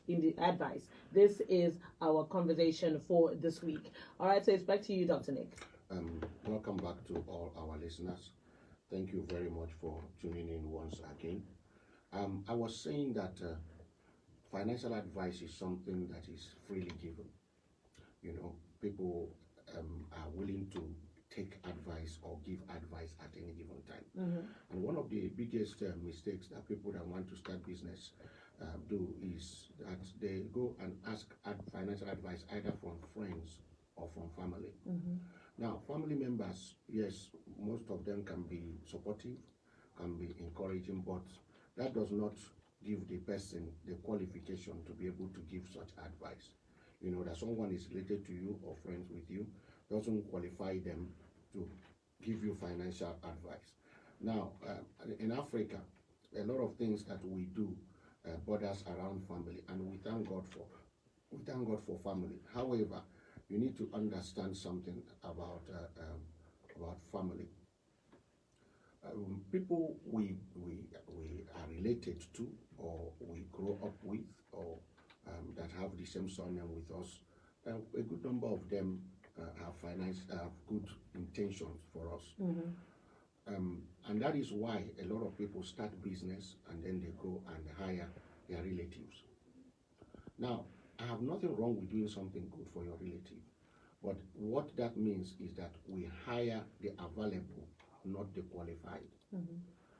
in the advice. This is our conversation for this week. All right, so it's back to you, Dr. Nick. Welcome back to all our listeners. Thank you very much for tuning in once again. I was saying that financial advice is something that is freely given. People are willing to take advice or give advice at any given time. And one of the biggest mistakes that people that want to start business do is that they go and ask financial advice either from friends or from family. Now, family members, yes, most of them can be supportive, can be encouraging, but that does not give the person the qualification to be able to give such advice. That someone is related to you or friends with you doesn't qualify them to give you financial advice. Now, in Africa, a lot of things that we do borders around family, and we thank God for family. However, you need to understand something about family. People we are related to, or we grow up with, or that have the same surname with us, a good number of them have good intentions for us. And that is why a lot of people start business and then they go and hire their relatives. Now, I have nothing wrong with doing something good for your relative, but what that means is that we hire the available, not the qualified.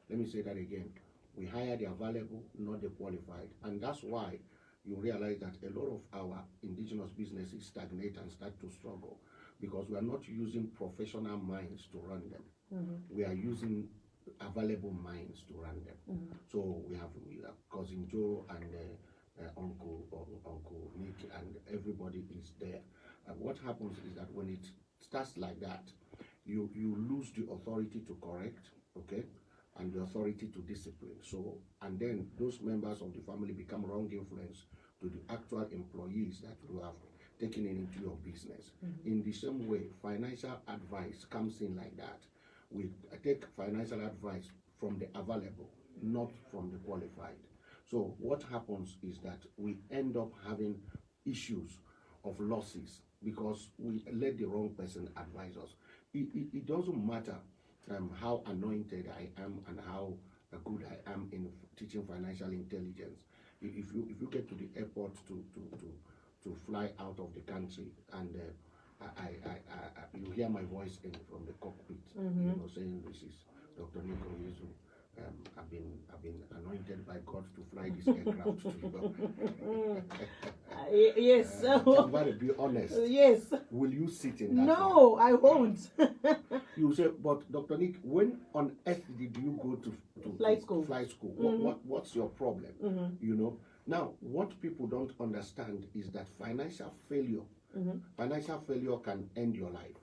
Let me say that again. We hire the available, not the qualified. And that's why you realize that a lot of our indigenous businesses stagnate and start to struggle, because we are not using professional minds to run them. We are using available minds to run them. So we have Cousin Joe and Uncle Nick, and everybody is there. And what happens is that when it starts like that, you lose the authority to correct, okay, and the authority to discipline. So, and then those members of the family become wrong influence to the actual employees that you have taken into your business. In the same way, financial advice comes in like that. We take financial advice from the available, not from the qualified. So what happens is that we end up having issues of losses because we let the wrong person advise us. It doesn't matter how anointed I am and how good I am in teaching financial intelligence. If you get to the airport to fly out of the country and you hear my voice from the cockpit, saying this is Dr. Nico Yezu. I've been anointed by God to fly this aircraft to Yes. I'm going to be honest. Yes. Will you sit in that? No, I won't. You say, but Dr. Nick, when on earth did you go to flight school? What's your problem? Now, what people don't understand is that financial failure can end your life.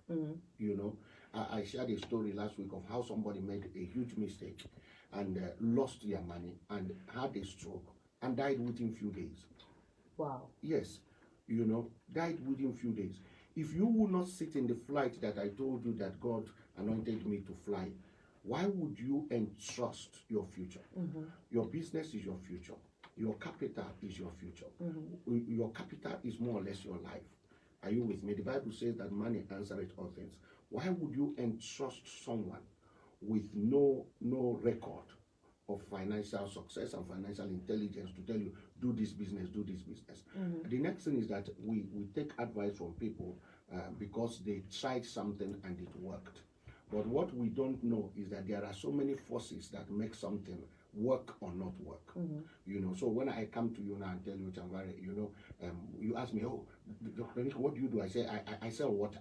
I shared a story last week of how somebody made a huge mistake and lost their money and had a stroke and died within few days. Wow. Yes, died within few days. If you would not sit in the flight that I told you that God anointed me to fly, why would you entrust your future? Your business is your future. Your capital is your future. Your capital is more or less your life. Are you with me? The Bible says that money answereth all things. Why would you entrust someone with no record of financial success and financial intelligence to tell you, do this business, do this business? The next thing is that we take advice from people because they tried something and it worked. But what we don't know is that there are so many forces that make something work or not work. So when I come to you now and tell you, Chambare, you ask me, oh, what do you do? I say, I sell water.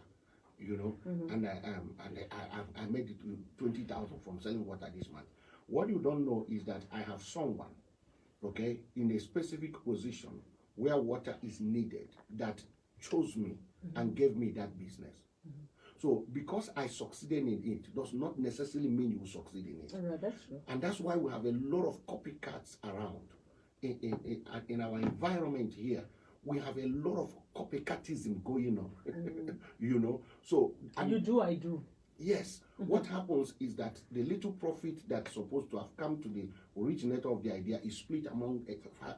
And I made it to 20,000 from selling water this month. What you don't know is that I have someone, okay, in a specific position where water is needed that chose me and gave me that business. So because I succeeded in it does not necessarily mean you succeed in it. Right, that's true. And that's why we have a lot of copycats around. In our environment here, we have a lot of copycatism going on. So and you do, I do. Yes. What happens is that the little profit that's supposed to have come to the originator of the idea is split among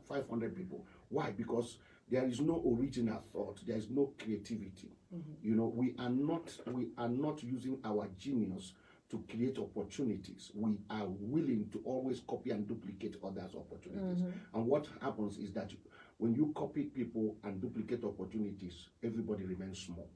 500 people. Why? Because there is no original thought. There is no creativity. We are not using our genius to create opportunities. We are willing to always copy and duplicate others' opportunities. And what happens is that when you copy people and duplicate opportunities, everybody remains small.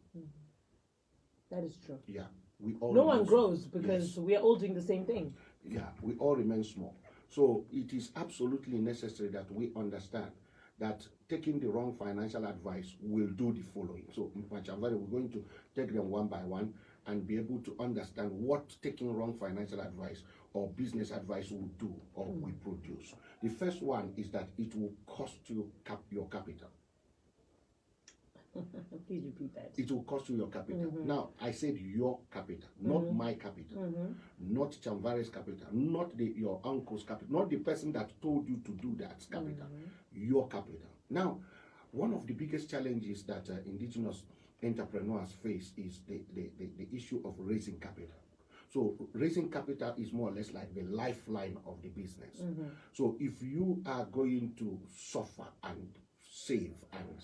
That is true. Yeah, we all. No one grows because yes. we are all doing the same thing. Yeah, we all remain small. So it is absolutely necessary that we understand that taking the wrong financial advice will do the following. So in Pachamvari, we're going to take them one by one and be able to understand what taking wrong financial advice or business advice will do or will produce. The first one is that it will cost you your capital. Please repeat that. It will cost you your capital. Now, I said your capital, not my capital, not Chamvare's capital, not your uncle's capital, not the person that told you to do that capital, your capital. Now, one of the biggest challenges that indigenous entrepreneurs face is the issue of raising capital. So raising capital is more or less like the lifeline of the business. So if you are going to suffer and save and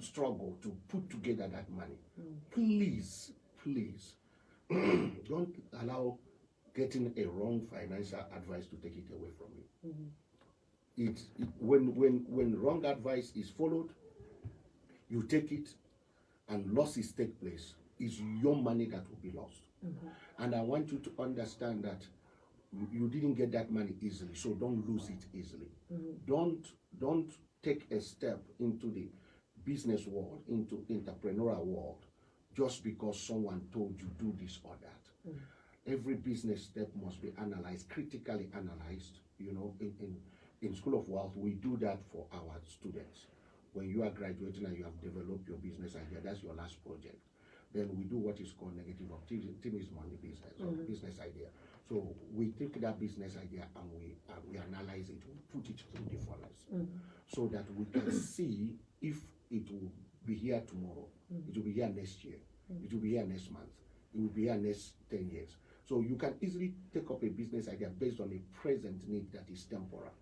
struggle to put together that money, please don't allow getting a wrong financial advice to take it away from you. When wrong advice is followed, you take it and losses take place. It's your money that will be lost. And I want you to understand that you didn't get that money easily, so don't lose it easily. Don't take a step into the business world, into entrepreneurial world, just because someone told you do this or that. Every business step must be analyzed, critically analyzed. In School of Wealth, we do that for our students. When you are graduating and you have developed your business idea, that's your last project. Then we do what is called negative optimism on the business, or business idea. So we take that business idea and we analyze it, we put it through the furnace, so that we can see if it will be here tomorrow, it will be here next year, it will be here next month, it will be here next 10 years. So you can easily take up a business idea based on a present need that is temporal.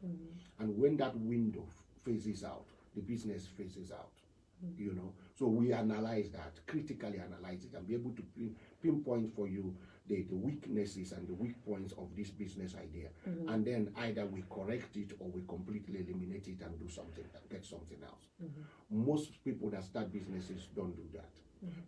And when that window phases out, the business phases out. So we analyze that, critically analyze it, and be able to pinpoint for you the weaknesses and the weak points of this business idea. And then either we correct it or we completely eliminate it and do something, get something else. Most people that start businesses don't do that,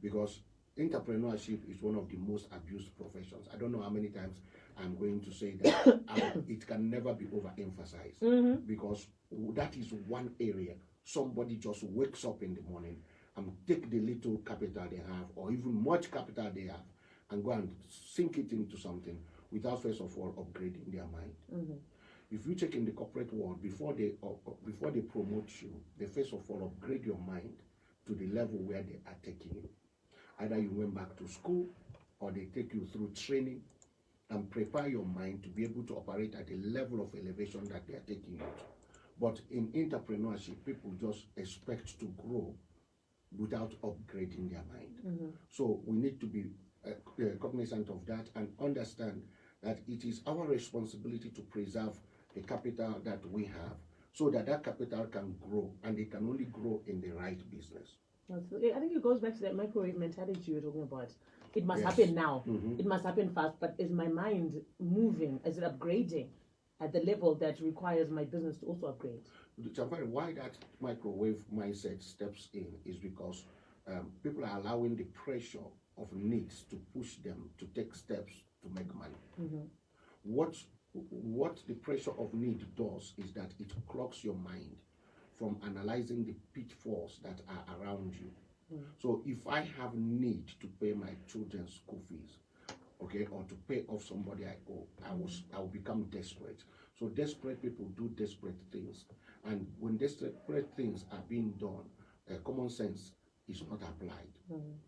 because entrepreneurship is one of the most abused professions. I don't know how many times I'm going to say that. It can never be overemphasized, because that is one area. Somebody just wakes up in the morning and take the little capital they have, or even much capital they have, and go and sink it into something without first of all upgrading their mind. If you check in the corporate world, before they promote you, they first of all upgrade your mind to the level where they are taking you. Either you went back to school, or they take you through training and prepare your mind to be able to operate at the level of elevation that they are taking you to. But in entrepreneurship, people just expect to grow without upgrading their mind. So we need to be cognizant of that and understand that it is our responsibility to preserve the capital that we have, so that that capital can grow, and it can only grow in the right business. I think it goes back to that microwave mentality you were talking about. It must happen now. It must happen fast. But is my mind moving? Is it upgrading at the level that requires my business to also upgrade? Why that microwave mindset steps in is because people are allowing the pressure of needs to push them to take steps to make money. What the pressure of need does is that it clogs your mind from analyzing the pitfalls that are around you. So if I have need to pay my children's school fees, okay, or to pay off somebody I owe, I will become desperate. So desperate people do desperate things, and when desperate things are being done, common sense is not applied.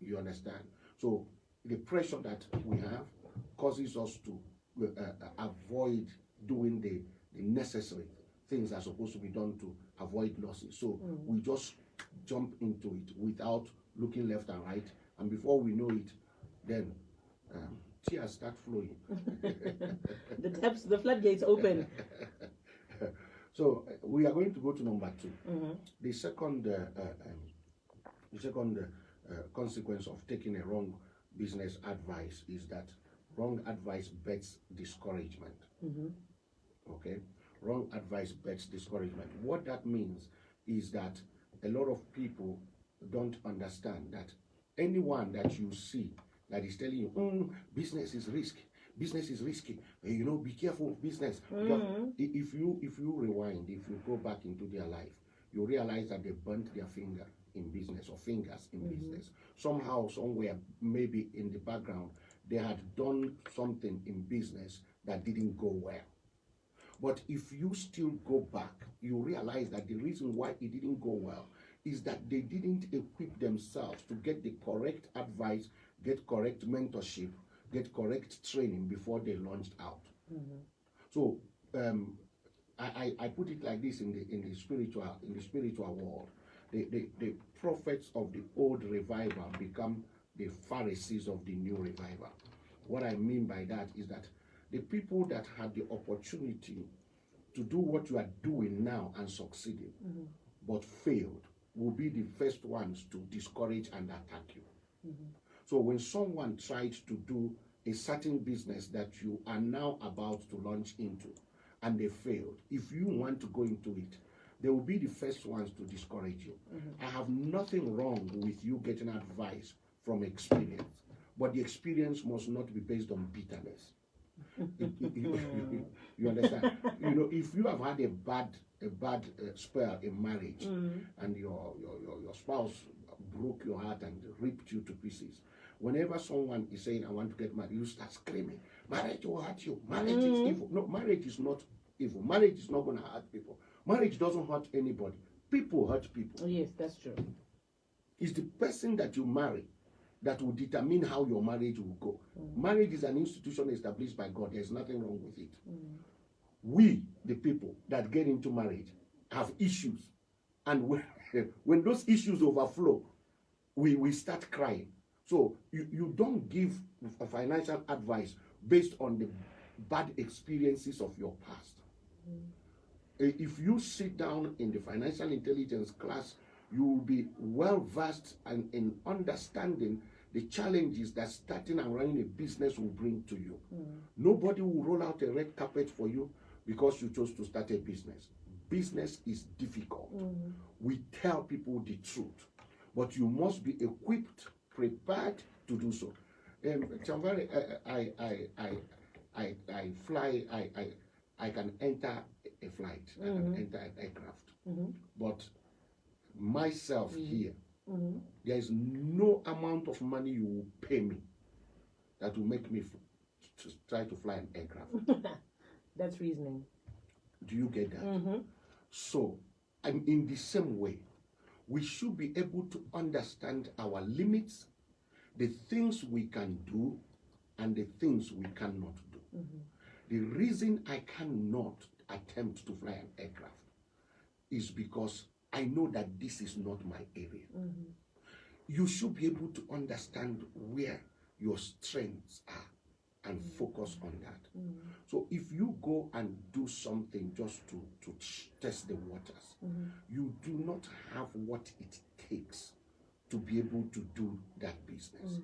You understand? So the pressure that we have causes us to avoid doing the necessary things that are supposed to be done to avoid losses. So we just jump into it without looking left and right, and before we know it, then tears start flowing. The floodgates open. So we are going to go to number 2. The second consequence of taking a wrong business advice is that wrong advice bets discouragement. Okay, wrong advice bets discouragement. What that means is that a lot of people don't understand that anyone that you see that is telling you, business is risky, be careful of business. Because if you rewind, if you go back into their life, you realize that they burnt their finger in business, or fingers in business. Somehow, somewhere, maybe in the background, they had done something in business that didn't go well. But if you still go back, you realize that the reason why it didn't go well is that they didn't equip themselves to get the correct advice, get correct mentorship, get correct training before they launched out. So I put it like this in the spiritual world. The prophets of the old revival become the Pharisees of the new revival. What I mean by that is that the people that had the opportunity to do what you are doing now and succeeding, but failed, will be the first ones to discourage and attack you. So when someone tried to do a certain business that you are now about to launch into, and they failed, if you want to go into it, they will be the first ones to discourage you. I have nothing wrong with you getting advice from experience, but the experience must not be based on bitterness. You understand? If you have had a bad spell in marriage, and your spouse broke your heart and ripped you to pieces, whenever someone is saying, I want to get married, you start screaming, marriage will hurt you, marriage is evil. No, marriage is not evil. Marriage is not going to hurt people. Marriage doesn't hurt anybody. People hurt people. Yes, that's true. It's the person that you marry that will determine how your marriage will go. Marriage is an institution established by God. There's nothing wrong with it. We, the people that get into marriage, have issues. And when those issues overflow, we start crying. So you don't give a financial advice based on the bad experiences of your past. If you sit down in the financial intelligence class, you will be well versed and in understanding the challenges that starting and running a business will bring to you. Nobody will roll out a red carpet for you because you chose to start a business. Business is difficult. We tell people the truth, but you must be equipped, prepared to do so. Chamvari, I fly. I can enter a flight. I can enter an aircraft. But myself here, there is no amount of money you will pay me that will make me to try to fly an aircraft. That's reasoning. Do you get that? So, and in the same way, we should be able to understand our limits, the things we can do, and the things we cannot do. The reason I cannot attempt to fly an aircraft is because I know that this is not my area. You should be able to understand where your strengths are and focus on that. So if you go and do something just to test the waters, you do not have what it takes to be able to do that business.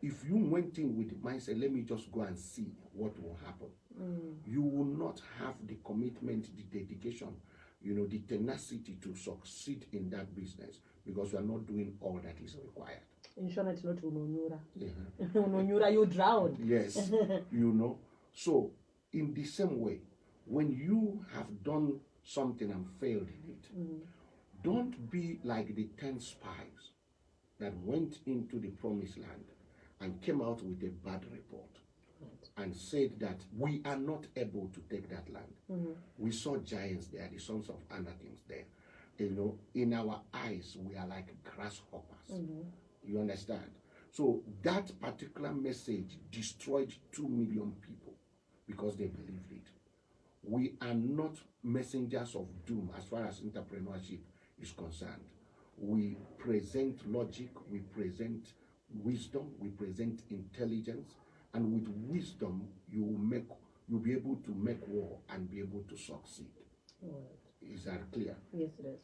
If you went in with the mindset, let me just go and see what will happen, you will not have the commitment, the dedication, the tenacity to succeed in that business because you are not doing all that is required. In short, it's not unonyura. Unonyura, you drown. Yes, So, in the same way, when you have done something and failed in it, don't be like the 10 spies that went into the promised land and came out with a bad report and said that we are not able to take that land. We saw giants there, the sons of Anakims there. In our eyes, we are like grasshoppers. You understand? So that particular message destroyed 2 million people because they believed it. We are not messengers of doom as far as entrepreneurship is concerned. We present logic, we present wisdom, we present intelligence, and with wisdom you'll be able to make war and be able to succeed. Is that clear? Yes, it is.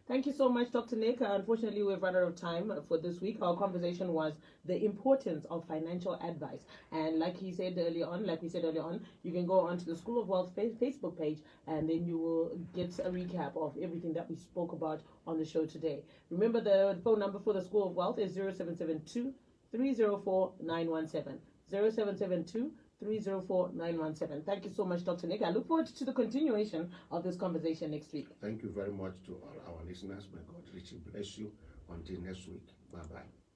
Thank you so much, Dr. Nick. Unfortunately, we've run out of time for this week. Our conversation was the importance of financial advice. And like we said earlier on, you can go onto the School of Wealth Facebook page, and then you will get a recap of everything that we spoke about on the show today. Remember, the phone number for the School of Wealth is 0772 304 917. 0772 304-917. Thank you so much, Dr. Nick. I look forward to the continuation of this conversation next week. Thank you very much to all our listeners. May God richly bless you. Until next week. Bye-bye.